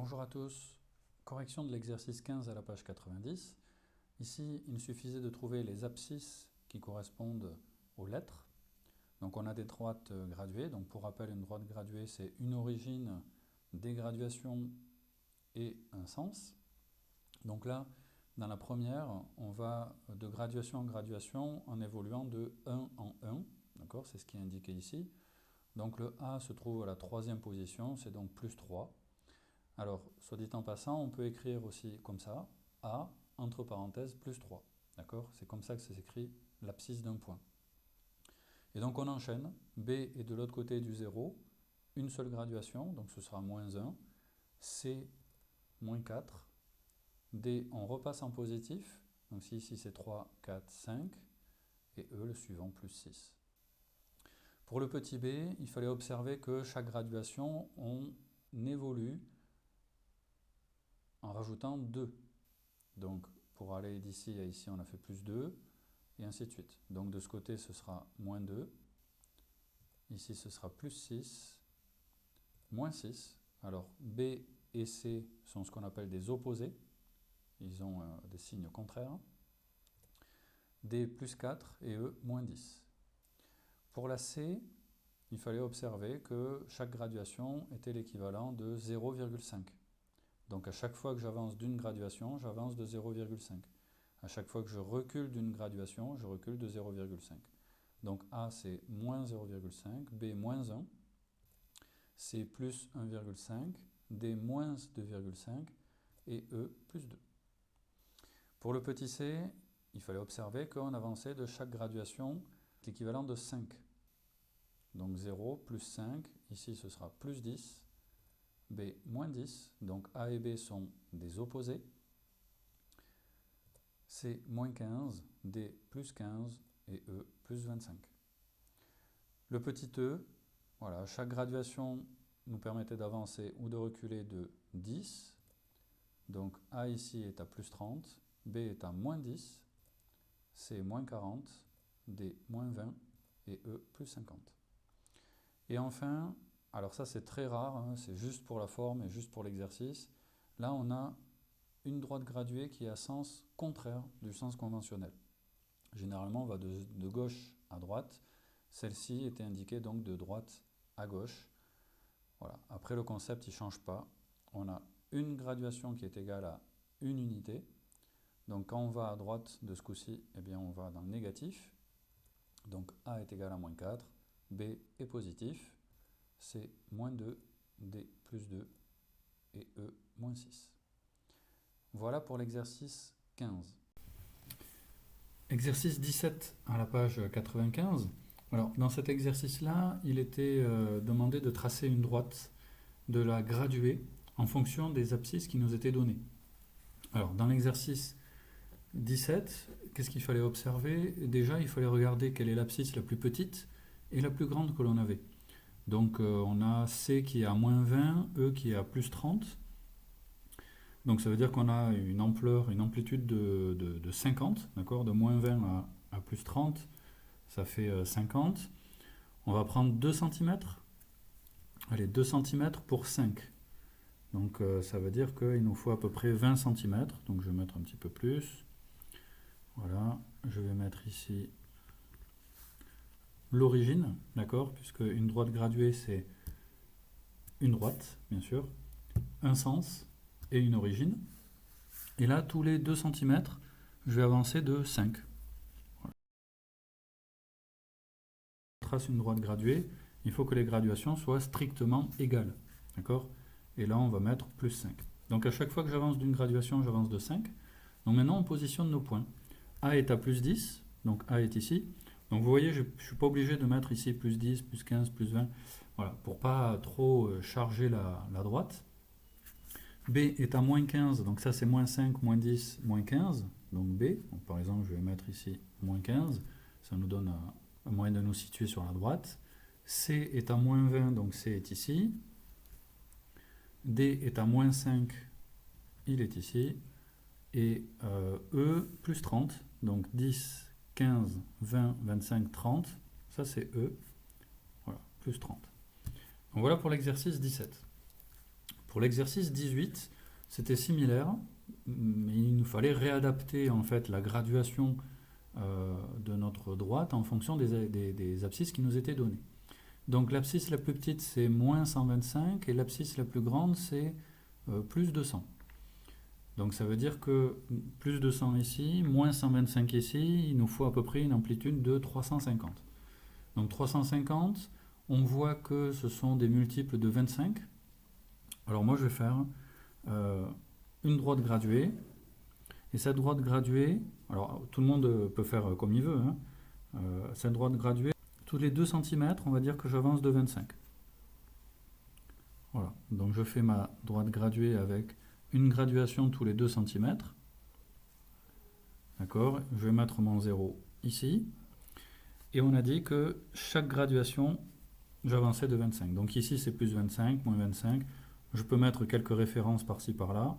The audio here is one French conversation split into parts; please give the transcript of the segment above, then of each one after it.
Bonjour à tous, correction de l'exercice 15 à la page 90. Ici, il suffisait de trouver les abscisses qui correspondent aux lettres. Donc on a des droites graduées, donc pour rappel, une droite graduée c'est une origine, des graduations et un sens. Donc là, dans la première, on va de graduation en graduation en évoluant de 1 en 1, d'accord, c'est ce qui est indiqué ici. Donc le A se trouve à la troisième position, c'est donc plus 3. Alors, soit dit en passant, on peut écrire aussi comme ça, A, entre parenthèses, plus 3. D'accord? C'est comme ça que s'écrit l'abscisse d'un point. Et donc on enchaîne, B est de l'autre côté du 0, une seule graduation, donc ce sera moins 1, C, moins 4, D, on repasse en positif, donc si ici c'est 3, 4, 5, et E, le suivant, plus 6. Pour le petit b, il fallait observer que chaque graduation, on évolue en rajoutant 2. Donc pour aller d'ici à ici, on a fait plus 2, et ainsi de suite. Donc de ce côté, ce sera moins 2. Ici, ce sera plus 6, moins 6. Alors B et C sont ce qu'on appelle des opposés. Ils ont des signes contraires. D plus 4 et E moins 10. Pour la C, il fallait observer que chaque graduation était l'équivalent de 0,5. Donc à chaque fois que j'avance d'une graduation, j'avance de 0,5. À chaque fois que je recule d'une graduation, je recule de 0,5. Donc A c'est moins 0,5, B moins 1, C plus 1,5, D moins 2,5 et E plus 2. Pour le petit c, il fallait observer qu'on avançait de chaque graduation l'équivalent de 5. Donc 0 plus 5, ici ce sera plus 10, B moins 10, donc A et B sont des opposés. C moins 15, D plus 15 et E plus 25. Le petit e, voilà, chaque graduation nous permettait d'avancer ou de reculer de 10. Donc A ici est à plus 30, B est à moins 10, C moins 40, D moins 20 et E plus 50. Et enfin, alors ça c'est très rare, hein, c'est juste pour la forme et juste pour l'exercice. Là on a une droite graduée qui a sens contraire du sens conventionnel. Généralement on va de gauche à droite. Celle-ci était indiquée donc de droite à gauche. Voilà. Après le concept il ne change pas. On a une graduation qui est égale à une unité. Donc quand on va à droite de ce coup-ci, eh bien on va dans le négatif. Donc A est égal à moins 4, B est positif, C moins 2, D plus 2 et E moins 6. Voilà pour l'exercice 15. Exercice 17 à la page 95. Alors, dans cet exercice-là, il était demandé de tracer une droite, de la graduer en fonction des abscisses qui nous étaient données. Alors, dans l'exercice 17, qu'est-ce qu'il fallait observer? Déjà, il fallait regarder quelle est l'abscisse la plus petite et la plus grande que l'on avait. Donc, on a C qui est à moins 20, E qui est à plus 30. Donc ça veut dire qu'on a une ampleur, une amplitude de 50, d'accord, de moins 20 à plus 30, ça fait 50. On va prendre 2 cm, allez, 2 cm pour 5. Donc ça veut dire qu'il nous faut à peu près 20 cm, donc je vais mettre un petit peu plus. Voilà, je vais mettre ici l'origine, d'accord, puisque une droite graduée c'est une droite, bien sûr, un sens et une origine. Et là, tous les 2 cm, je vais avancer de 5. Voilà. On trace une droite graduée, il faut que les graduations soient strictement égales. D'accord? Et là, on va mettre plus 5. Donc à chaque fois que j'avance d'une graduation, j'avance de 5. Donc maintenant, on positionne nos points. A est à plus 10, donc A est ici. Donc vous voyez, je ne suis pas obligé de mettre ici plus 10, plus 15, plus 20, voilà, pour ne pas trop charger la droite. B est à moins 15, donc ça c'est moins 5, moins 10, moins 15, donc B. Donc par exemple, je vais mettre ici moins 15, ça nous donne un moyen de nous situer sur la droite. C est à moins 20, donc C est ici. D est à moins 5, il est ici. Et E plus 30, donc 10, 15, 20, 25, 30, ça c'est E, voilà, plus 30. Donc voilà pour l'exercice 17. Pour l'exercice 18, c'était similaire, mais il nous fallait réadapter en fait la graduation de notre droite en fonction des abscisses qui nous étaient données. Donc l'abscisse la plus petite c'est moins 125 et l'abscisse la plus grande c'est plus 200. Donc ça veut dire que plus 200 ici, moins 125 ici, il nous faut à peu près une amplitude de 350. Donc 350, on voit que ce sont des multiples de 25. Alors moi je vais faire une droite graduée. Et cette droite graduée, alors tout le monde peut faire comme il veut, hein, cette droite graduée, tous les 2 cm, on va dire que j'avance de 25. Voilà, donc je fais ma droite graduée avec une graduation tous les 2 cm. D'accord, je vais mettre mon 0 ici. Et on a dit que chaque graduation, j'avançais de 25. Donc ici c'est plus 25, moins 25. Je peux mettre quelques références par-ci par-là.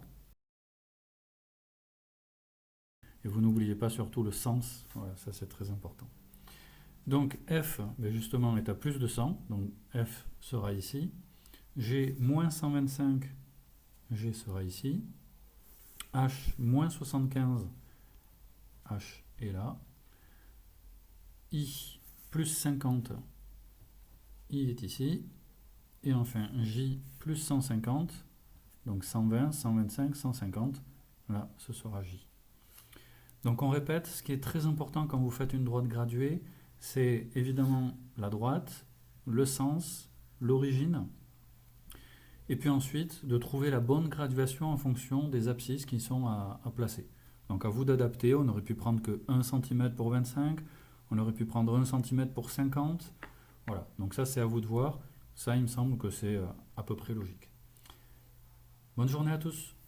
Et vous n'oubliez pas surtout le sens, voilà, ça c'est très important. Donc f, justement, est à plus de 100, donc f sera ici. G moins 125, G sera ici. H moins 75, H est là. I plus 50, I est ici. Et enfin J plus 150, donc 120, 125, 150, là ce sera J. Donc on répète, ce qui est très important quand vous faites une droite graduée, c'est évidemment la droite, le sens, l'origine, et puis ensuite de trouver la bonne graduation en fonction des abscisses qui sont à placer. Donc à vous d'adapter, on aurait pu prendre que 1 cm pour 25, on aurait pu prendre 1 cm pour 50, voilà, donc ça c'est à vous de voir, ça il me semble que c'est à peu près logique. Bonne journée à tous.